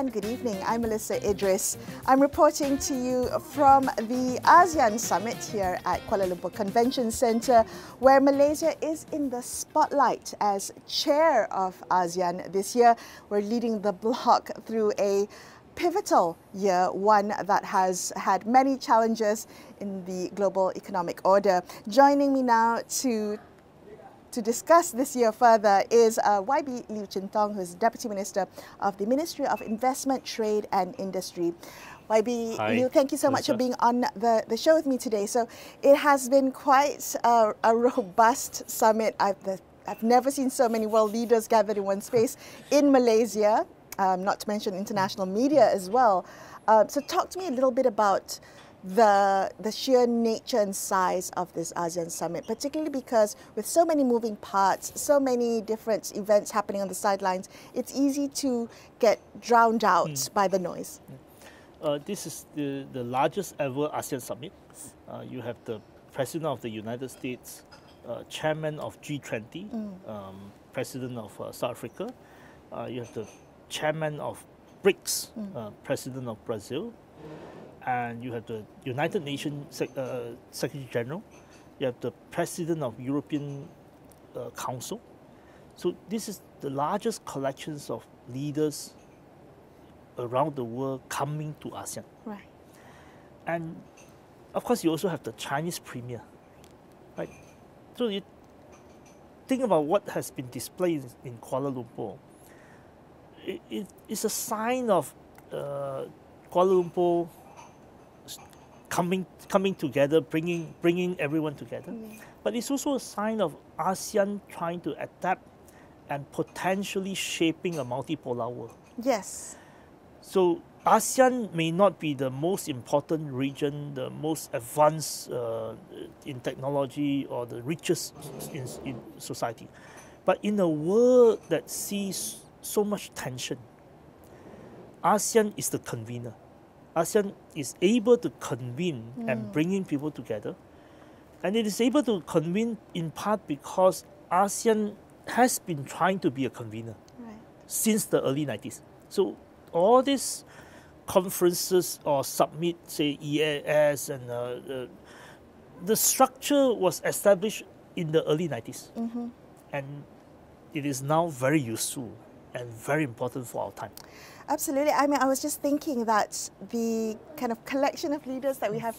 and good evening. I'm Melisa Idris. I'm reporting to you from the ASEAN Summit here at Kuala Lumpur Convention Centre, where Malaysia is in the spotlight as chair of ASEAN this year. We're leading the bloc through a pivotal year, one that has had many challenges in the global economic order. Joining me now to discuss this year further is YB Liew Chin Tong, who is Deputy Minister of the Ministry of Investment, Trade and Industry. YB Liew, thank you so much for being on the show with me today. So it has been quite a robust summit. I've never seen so many world leaders gathered in one space in Malaysia, not to mention international media as well. So talk to me a little bit about the sheer nature and size of this ASEAN Summit, particularly because with so many moving parts, so many different events happening on the sidelines, it's easy to get drowned out by the noise. This is the largest ever ASEAN Summit. You have the President of the United States, Chairman of G20, President of South Africa. You have the Chairman of BRICS, President of Brazil. And you have the United Nations Secretary General. You have the President of European Council. So this is the largest collections of leaders around the world coming to ASEAN. Right. And of course, you also have the Chinese Premier. Right? So you think about what has been displayed in Kuala Lumpur. It's a sign of Kuala Lumpur coming together, bringing everyone together. But it's also a sign of ASEAN trying to adapt and potentially shaping a multipolar world. Yes. So ASEAN may not be the most important region, the most advanced in technology or the richest in society. But in a world that sees so much tension, ASEAN is the convener. ASEAN is able to convene and bringing people together. And it is able to convene in part because ASEAN has been trying to be a convener since the early 90s. So all these conferences or summit, say EAS, and the structure was established in the early 90s. And it is now very useful and very important for our time. Absolutely. I mean, I was just thinking that the kind of collection of leaders that we have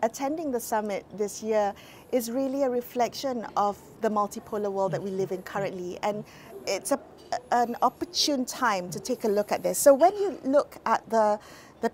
attending the summit this year is really a reflection of the multipolar world that we live in currently. And it's an opportune time to take a look at this. So when you look at the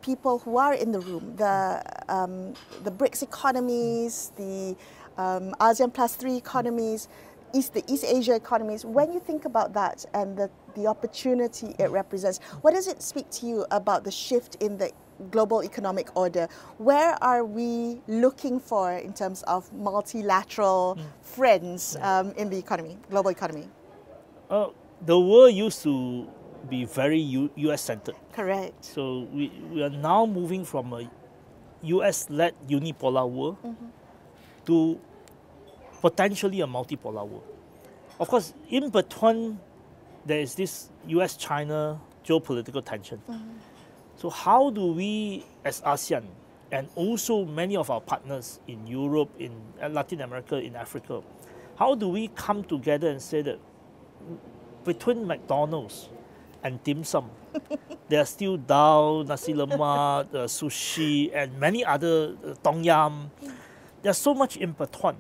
people who are in the room, the BRICS economies, the ASEAN Plus 3 economies, the East Asia economies, when you think about that and the opportunity it represents, what does it speak to you about the shift in the global economic order? Where are we looking for in terms of multilateral friends in the economy, global economy? The world used to be very US-centered. Correct. So we are now moving from a US-led unipolar world to potentially a multipolar world. Of course, in between, there is this US-China geopolitical tension. So how do we, as ASEAN, and also many of our partners in Europe, in Latin America, in Africa, how do we come together and say that between McDonald's and dim sum, there are still dal, nasi lemak, sushi, and many other tom yum. There's so much in between.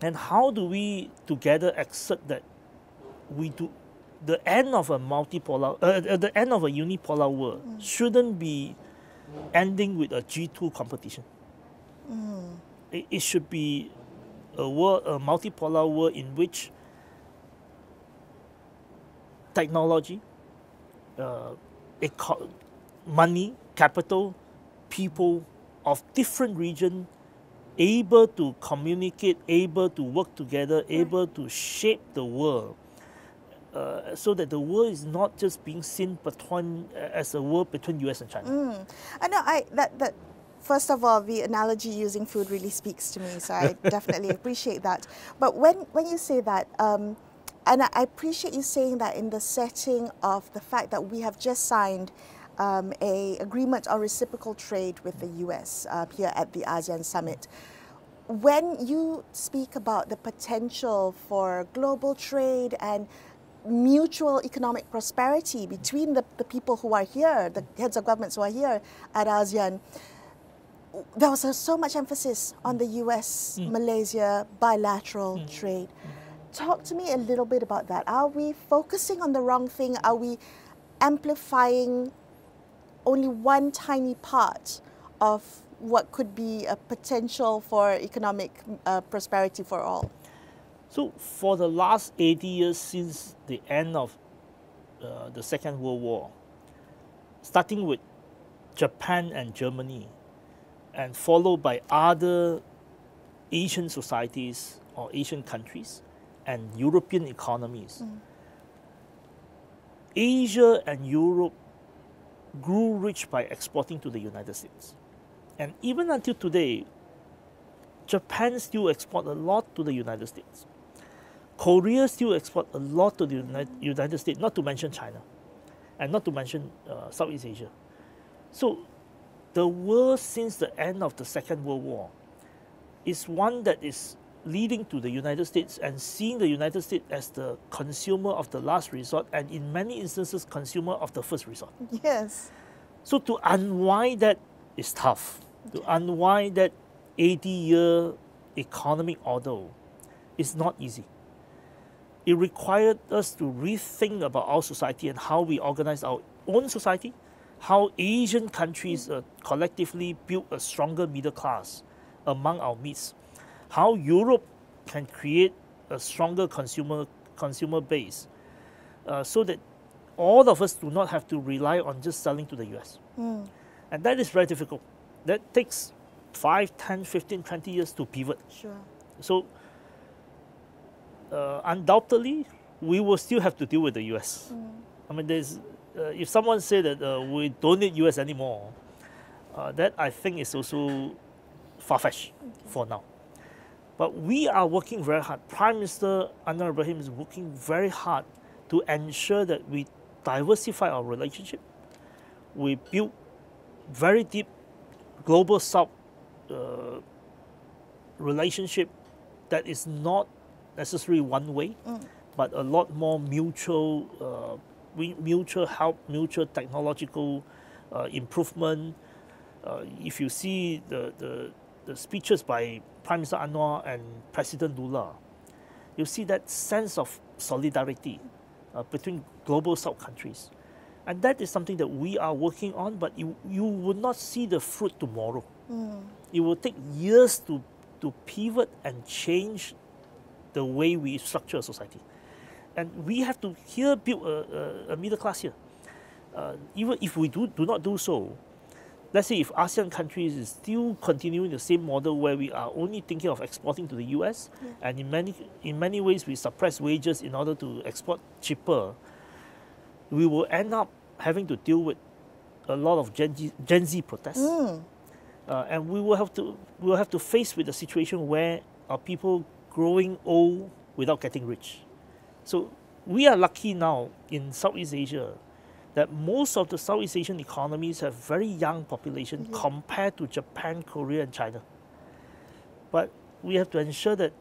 And how do we together accept that we do the end of a multipolar, the end of a unipolar world shouldn't be ending with a G2 competition. It should be a multipolar world in which technology, money, capital, people of different regions able to communicate, able to work together, able to shape the world, so that the world is not just being seen as a world between US and China. I know that first of all, the analogy using food really speaks to me, so I definitely appreciate that. But when you say that, And I appreciate you saying that in the setting of the fact that we have just signed a agreement on reciprocal trade with the US here at the ASEAN Summit. When you speak about the potential for global trade and mutual economic prosperity between the people who are here, the heads of governments who are here at ASEAN, there was so much emphasis on the US, Malaysia bilateral trade. Talk to me a little bit about that. Are we focusing on the wrong thing? Are we amplifying only one tiny part of what could be a potential for economic prosperity for all? So for the last 80 years since the end of the Second World War, starting with Japan and Germany, and followed by other Asian societies or Asian countries and European economies, Asia and Europe grew rich by exporting to the United States. And even until today, Japan still exports a lot to the United States. Korea still exports a lot to the United States, not to mention China, and not to mention Southeast Asia. So the world since the end of the Second World War is one that is leading to the United States and seeing the United States as the consumer of the last resort, and in many instances, consumer of the first resort. Yes. So to unwind that is tough. To unwind that 80-year economic order is not easy. It required us to rethink about our society and how we organize our own society, how Asian countries collectively build a stronger middle class among our midst, how Europe can create a stronger consumer base so that all of us do not have to rely on just selling to the US. And that is very difficult. That takes 5, 10, 15, 20 years to pivot. Sure. So undoubtedly, we will still have to deal with the US. I mean, there's, if someone said that we don't need US anymore, that I think is also far-fetched for now. But we are working very hard. Prime Minister Anwar Ibrahim is working very hard to ensure that we diversify our relationship. We build very deep global South relationship that is not necessarily one way, but a lot more mutual, mutual help, mutual technological improvement. If you see the speeches by Prime Minister Anwar and President Lula, you see that sense of solidarity between global South countries. And that is something that we are working on, but you will not see the fruit tomorrow. It will take years to pivot and change the way we structure a society. And we have to here build a middle class here. Even if we do not do so, let's say if ASEAN countries is still continuing the same model where we are only thinking of exporting to the US, and in many ways we suppress wages in order to export cheaper, we will end up having to deal with a lot of Gen Z protests. And we will have to face with a situation where our people growing old without getting rich. So we are lucky now in Southeast Asia that most of the Southeast Asian economies have very young population compared to Japan, Korea, and China. But we have to ensure that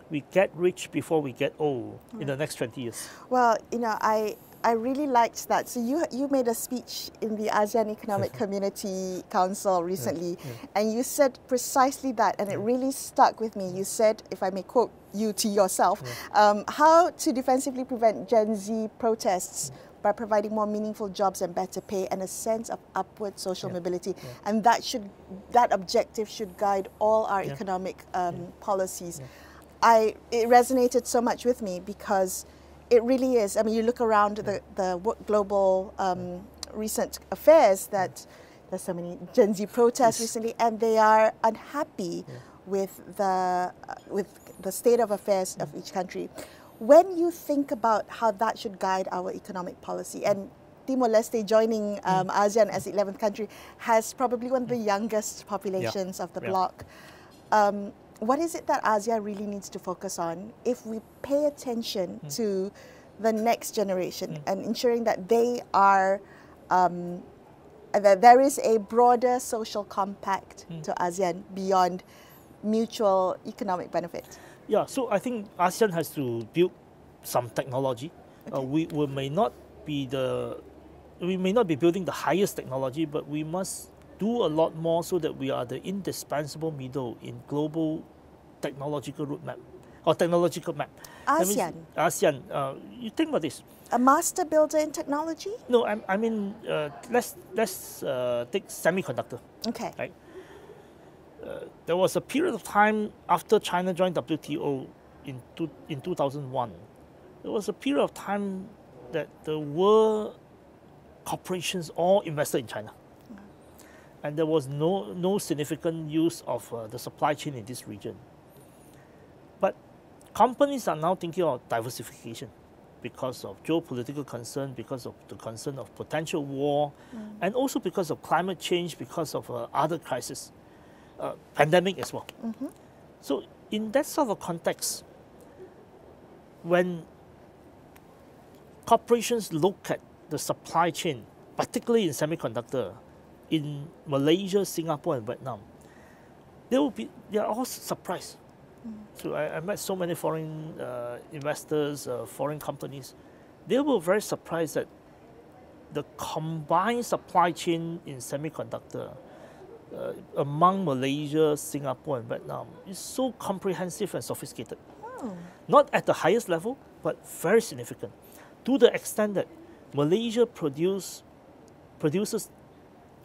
we get rich before we get old in the next 20 years. Well, you know, I really liked that. So you made a speech in the ASEAN Economic Community Council recently, and you said precisely that, and it really stuck with me. You said, if I may quote you to yourself, how to defensively prevent Gen Z protests by providing more meaningful jobs and better pay and a sense of upward social mobility. And that objective should guide all our economic policies. It resonated so much with me because it really is. I mean, you look around the global recent affairs that there's so many Gen Z protests recently, and they are unhappy with the state of affairs of each country. When you think about how that should guide our economic policy, and Timor-Leste joining ASEAN as the 11th country has probably one of the youngest populations of the bloc. What is it that ASEAN really needs to focus on if we pay attention to the next generation and ensuring that they are, that there is a broader social compact to ASEAN beyond mutual economic benefit? Yeah, so I think ASEAN has to build some technology. Okay. We may not be building the highest technology, but we must do a lot more so that we are the indispensable middle in global technological roadmap or technological map. ASEAN? ASEAN. You think about this. A master builder in technology? No, I mean, let's take semiconductor. Okay. Right. There was a period of time after China joined WTO in 2001. There was a period of time that the world corporations all invested in China. And there was no significant use of the supply chain in this region. But companies are now thinking of diversification because of geopolitical concern, because of the concern of potential war, and also because of climate change, because of other crises, pandemic as well. So in that sort of context, when corporations look at the supply chain, particularly in semiconductor, in Malaysia, Singapore, and Vietnam, they are all surprised. So I met so many foreign investors, foreign companies. They were very surprised that the combined supply chain in semiconductor among Malaysia, Singapore, and Vietnam is so comprehensive and sophisticated. Not at the highest level, but very significant, to the extent that Malaysia produces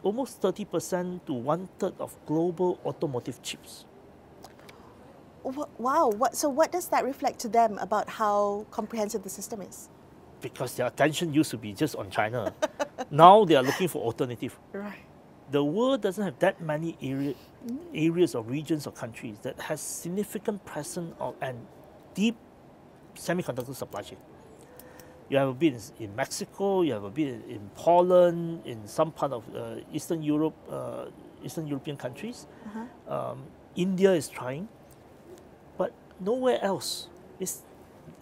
almost 30% to 1/3 of global automotive chips. Wow. So what does that reflect to them about how comprehensive the system is? Because their attention used to be just on China. Now they are looking for alternative. Right. The world doesn't have that many areas or regions or countries that has significant presence and deep semiconductor supply chain. You have a bit in Mexico, you have a bit in Poland, in some part of Eastern Europe, Eastern European countries. India is trying, but nowhere else.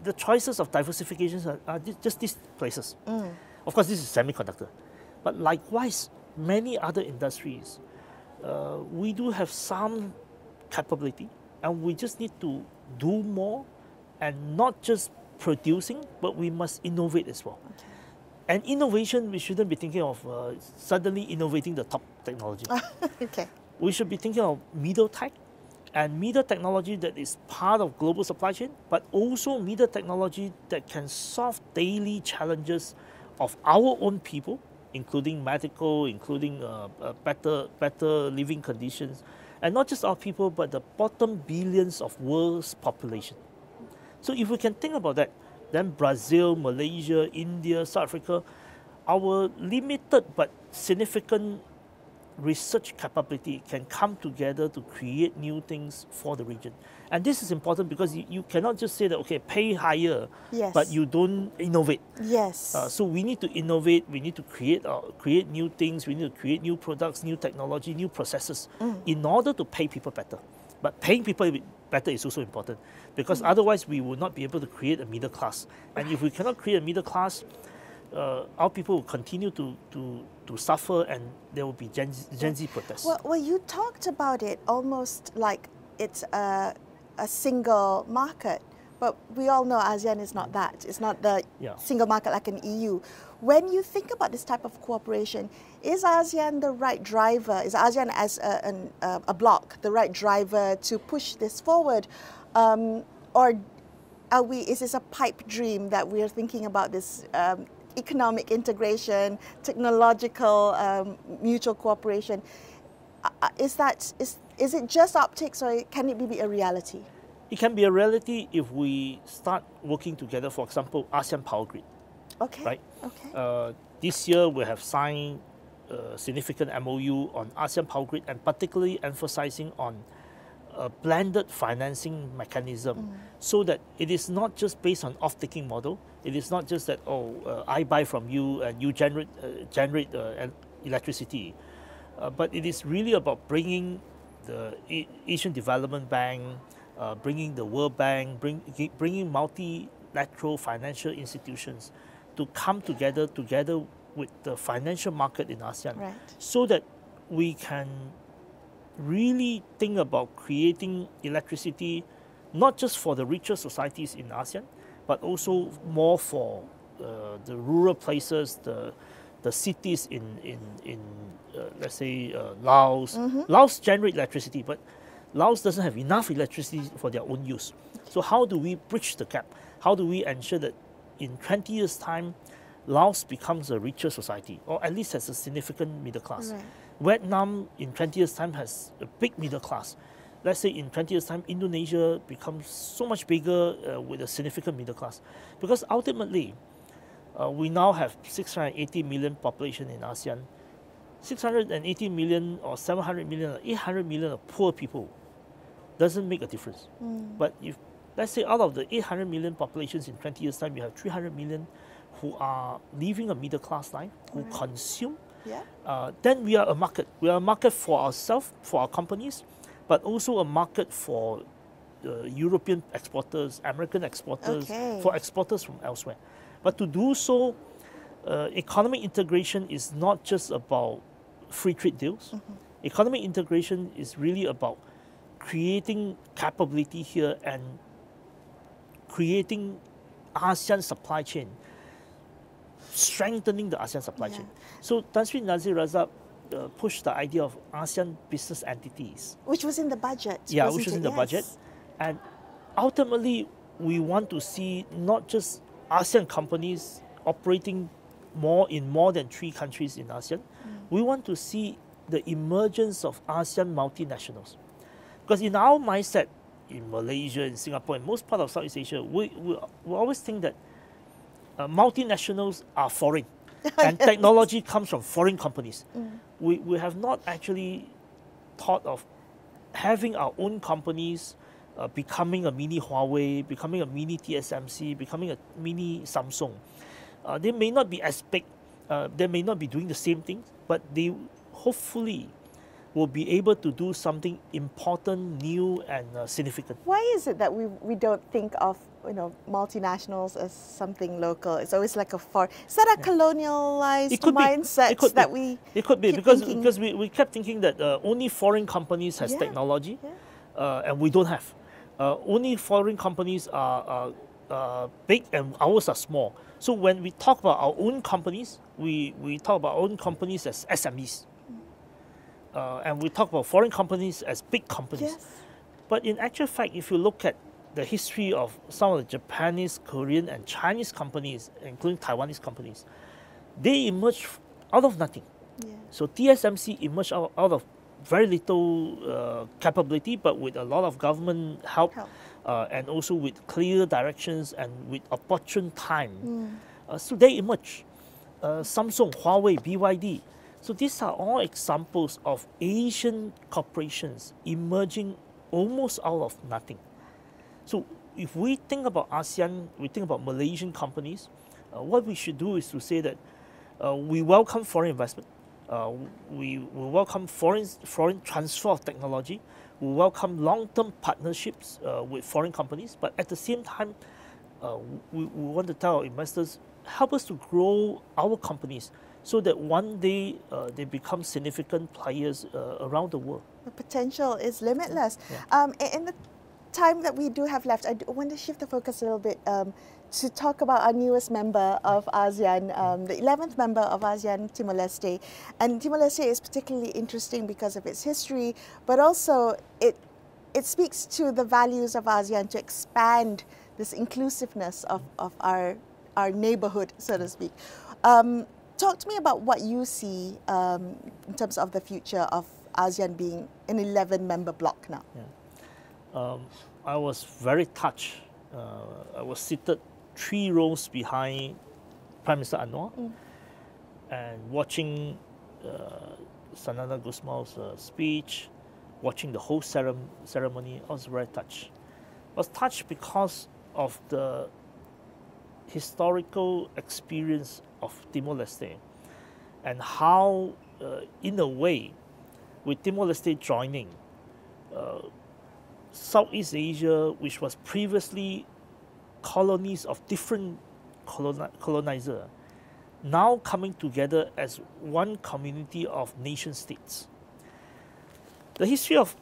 The choices of diversification are just these places. Of course, this is semiconductor, but likewise, many other industries, we do have some capability, and we just need to do more, and not just producing, but we must innovate as well. Okay. And innovation, we shouldn't be thinking of suddenly innovating the top technology. Okay. We should be thinking of middle tech and middle technology that is part of global supply chain, but also middle technology that can solve daily challenges of our own people, including medical, including better living conditions, and not just our people, but the bottom billions of world's population. So if we can think about that, then Brazil, Malaysia, India, South Africa, our limited but significant research capability can come together to create new things for the region. And this is important because you cannot just say that, okay, pay higher, Yes. but you don't innovate. Yes. So we need to innovate, we need to create new things, we need to create new products, new technology, new processes in order to pay people better. But paying people better is also important because otherwise we will not be able to create a middle class. And if we cannot create a middle class, our people will continue to suffer, and there will be Gen Z protests. Well, you talked about it almost like it's a single market, but we all know ASEAN is not that. It's not the single market like an EU. When you think about this type of cooperation, is ASEAN the right driver? Is ASEAN as a bloc the right driver to push this forward? Or is this a pipe dream that we're thinking about this economic integration, technological mutual cooperation? Is it just optics, or can it be a reality? It can be a reality if we start working together. For example, ASEAN Power Grid. Okay. Right. Okay. This year we have signed a significant MOU on ASEAN Power Grid, and particularly emphasizing on a blended financing mechanism, so that it is not just based on off-taking model. It is not just that I buy from you and you generate electricity, but it is really about bringing the Asian Development Bank, bringing the World Bank, bringing multilateral financial institutions to come together with the financial market in ASEAN, Right. so that we can really think about creating electricity not just for the richer societies in ASEAN, but also more for the rural places, the cities in let's say Laos. Laos generate electricity, but Laos doesn't have enough electricity for their own use. So how do we bridge the gap? How do we ensure that in 20 years' time, Laos becomes a richer society, or at least has a significant middle class? Right. Vietnam in 20 years' time has a big middle class. Let's say in 20 years' time, Indonesia becomes so much bigger with a significant middle class. Because ultimately, we now have 680 million population in ASEAN. 680 million or 700 million or 800 million of poor people doesn't make a difference. But if, let's say, out of the 800 million populations in 20 years' time, you have 300 million who are living a middle class life, who consume, then we are a market. We are a market for ourselves, for our companies, but also a market for European exporters, American exporters, for exporters from elsewhere. But to do so, economic integration is not just about free trade deals. Economic integration is really about creating capability here and creating ASEAN supply chain, strengthening the ASEAN supply chain. So Tan Sri Nazir Razak pushed the idea of ASEAN business entities. Which was in the budget. Yeah, which was in the budget. And ultimately, we want to see not just ASEAN companies operating in more than 3 countries in ASEAN. We want to see the emergence of ASEAN multinationals. Because in our mindset, in Malaysia, in Singapore, in most part of Southeast Asia, we always think that multinationals are foreign. And technology comes from foreign companies. We have not actually thought of having our own companies becoming a mini Huawei, becoming a mini TSMC, becoming a mini Samsung. They may not be as big, they may not be doing the same things, but they hopefully will be able to do something important, new, and significant. Why is it that we don't think of multinationals as something local? It's always like a foreign. Is that a colonialized mindset that we? It could be because we kept thinking that only foreign companies has technology, and we don't have. Only foreign companies are big and ours are small. So when we talk about our own companies, we talk about our own companies as SMEs. And we talk about foreign companies as big companies. But in actual fact, if you look at the history of some of the Japanese, Korean, and Chinese companies, including Taiwanese companies, they emerged out of nothing. So TSMC emerged out of very little capability, but with a lot of government help. And also with clear directions and with opportune time. So they emerge. Samsung, Huawei, BYD. So these are all examples of Asian corporations emerging almost out of nothing. So if we think about ASEAN, we think about Malaysian companies, what we should do is to say that we welcome foreign investment. We welcome foreign transfer of technology. We welcome long-term partnerships with foreign companies, but at the same time, we want to tell our investors, help us to grow our companies so that one day they become significant players around the world. The potential is limitless. In the time that we do have left, I want to shift the focus a little bit to talk about our newest member of ASEAN, the 11th member of ASEAN, Timor-Leste. And Timor-Leste is particularly interesting because of its history, but also it speaks to the values of ASEAN to expand this inclusiveness of our neighborhood, so to speak. Talk to me about what you see in terms of the future of ASEAN being an 11-member bloc now. I was very touched. I was seated 3 rows behind Prime Minister Anwar and watching Sanana Gusmau's speech, watching the whole ceremony. I was very touched. I was touched because of the historical experience of Timor-Leste and how, in a way, with Timor-Leste joining, Southeast Asia, which was previously colonies of different colonizer, now coming together as one community of nation states. The history of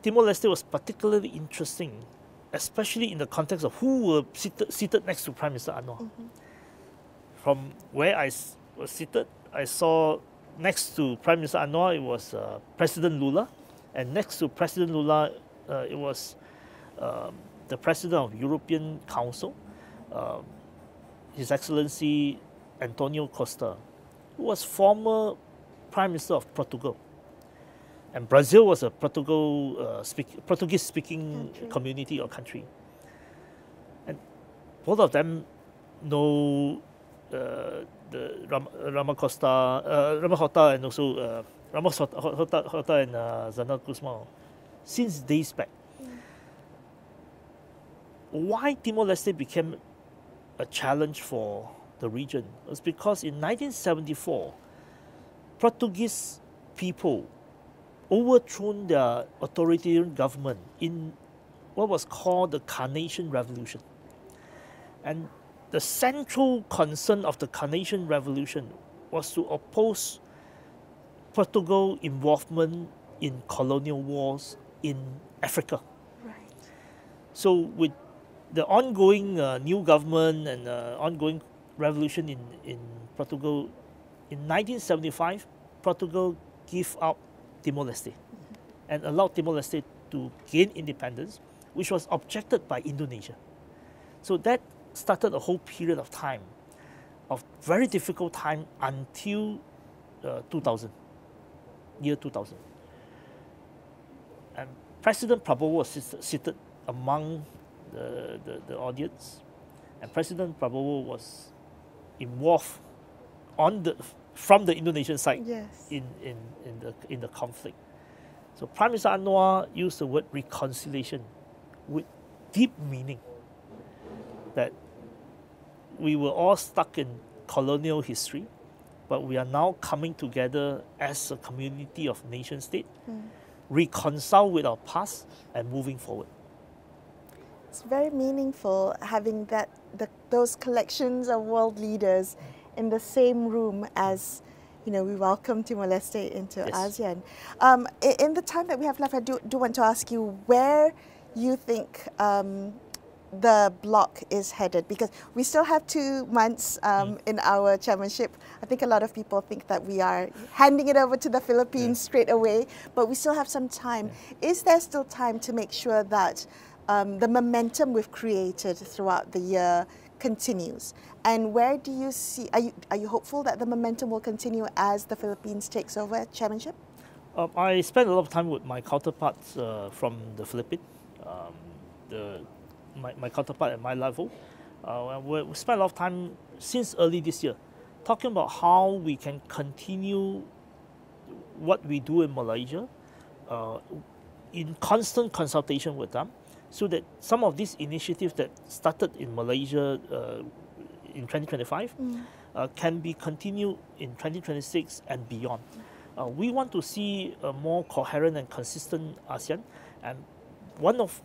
Timor-Leste was particularly interesting, especially in the context of who were seated next to Prime Minister Anwar. From where I was seated, I saw next to Prime Minister Anwar, it was President Lula, and next to President Lula, it was the President of European Council, His Excellency Antonio Costa, who was former Prime Minister of Portugal. And Brazil was a Portuguese-speaking community or country. And both of them know the Ramaphosa and also Ramaphosa and Zana Guzman since days back. Why Timor-Leste became a challenge for the region was because in 1974, Portuguese people overthrown their authoritarian government in what was called the Carnation Revolution. And the central concern of the Carnation Revolution was to oppose Portugal's involvement in colonial wars in Africa. Right. So with the ongoing new government and ongoing revolution in Portugal, in 1975, Portugal gave up Timor-Leste and allowed Timor-Leste to gain independence, which was objected by Indonesia. So that started a whole period of time, of very difficult time until 2000, year 2000. And President Prabowo was seated among the audience, and President Prabowo was involved from the Indonesian side in the conflict. So Prime Minister Anwar used the word reconciliation with deep meaning, that we were all stuck in colonial history, but we are now coming together as a community of nation state, reconcile with our past and moving forward. It's very meaningful having those collections of world leaders in the same room as, we welcome Timor-Leste into ASEAN. In the time that we have left, I do want to ask you where you think the bloc is headed, because we still have 2 months in our chairmanship. I think a lot of people think that we are handing it over to the Philippines straight away, but we still have some time. Is there still time to make sure that the momentum we've created throughout the year continues? And where do you see, are you hopeful that the momentum will continue as the Philippines takes over chairmanship? I spent a lot of time with my counterparts from the Philippines, my counterpart at my level. We spent a lot of time since early this year talking about how we can continue what we do in Malaysia in constant consultation with them, so that some of these initiatives that started in Malaysia in 2025 can be continued in 2026 and beyond. We want to see a more coherent and consistent ASEAN, and one of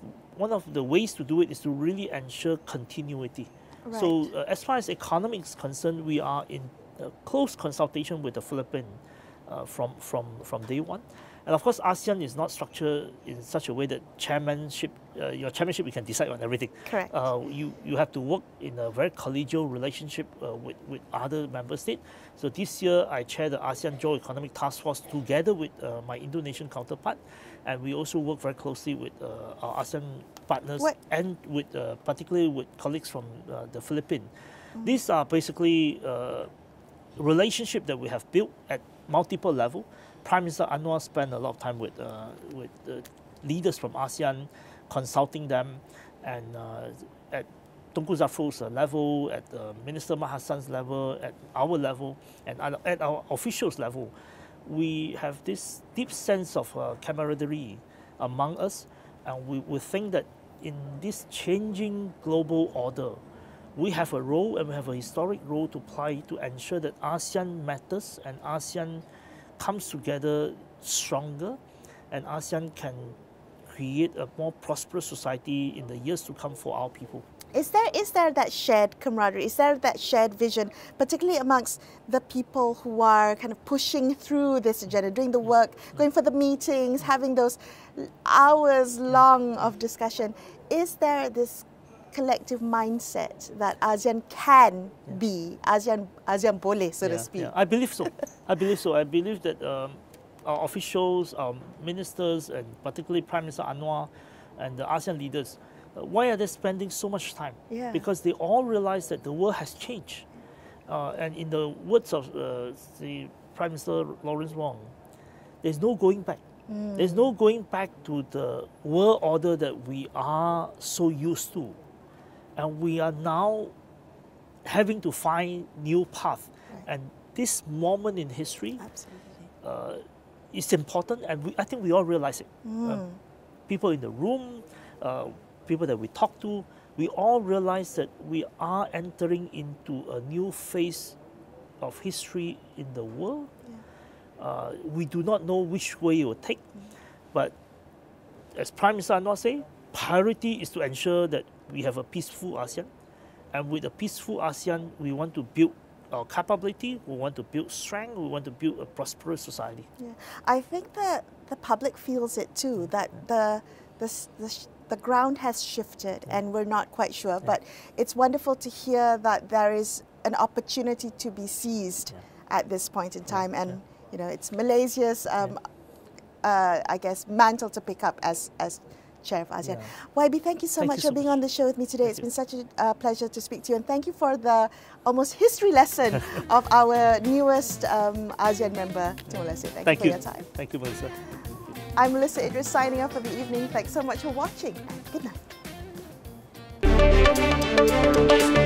the ways to do it is to really ensure continuity. Right. So as far as economics is concerned, we are in close consultation with the Philippines from day one. And of course, ASEAN is not structured in such a way that your chairmanship, you can decide on everything. Correct. You have to work in a very collegial relationship with other member states. So this year, I chair the ASEAN Joint Economic Task Force together with my Indonesian counterpart. And we also work very closely with our ASEAN partners and with particularly with colleagues from the Philippines. These are basically relationship that we have built at multiple levels. Prime Minister Anwar spent a lot of time with leaders from ASEAN, consulting them, and at Tunku Zafrul's level, at Minister Mahasan's level, at our level, and at our officials' level, we have this deep sense of camaraderie among us, and we think that in this changing global order, we have a role, and we have a historic role to play to ensure that ASEAN matters and ASEAN comes together stronger, and ASEAN can create a more prosperous society in the years to come for our people. Is there that shared camaraderie? Is there that shared vision, particularly amongst the people who are kind of pushing through this agenda, doing the work, going for the meetings, having those hours long of discussion? Is there this collective mindset that ASEAN can be, ASEAN boleh, so to speak? Yeah. I believe so. I believe so. I believe that our officials, our ministers, and particularly Prime Minister Anwar and the ASEAN leaders, why are they spending so much time? Yeah. Because they all realize that the world has changed. And in the words of the Prime Minister Lawrence Wong, there's no going back. There's no going back to the world order that we are so used to. And we are now having to find new path. Right. And this moment in history is important, and I think we all realize it. People in the room, people that we talk to, we all realize that we are entering into a new phase of history in the world. We do not know which way it will take, but as Prime Minister Anwar said, priority is to ensure that we have a peaceful ASEAN, and with a peaceful ASEAN, we want to build our capability, we want to build strength, we want to build a prosperous society. Yeah. I think that the public feels it too, that the ground has shifted and we're not quite sure, but it's wonderful to hear that there is an opportunity to be seized at this point in time, and you know, it's Malaysia's I guess mantle to pick up as Chair of ASEAN. YB, thank you so much for being on the show with me today. It's been such a pleasure to speak to you, and thank you for the almost history lesson of our newest ASEAN member, Timor-Leste. Thank you for your time. Thank you, Melisa. I'm Melisa Idris signing off for the evening. Thanks so much for watching, and good night.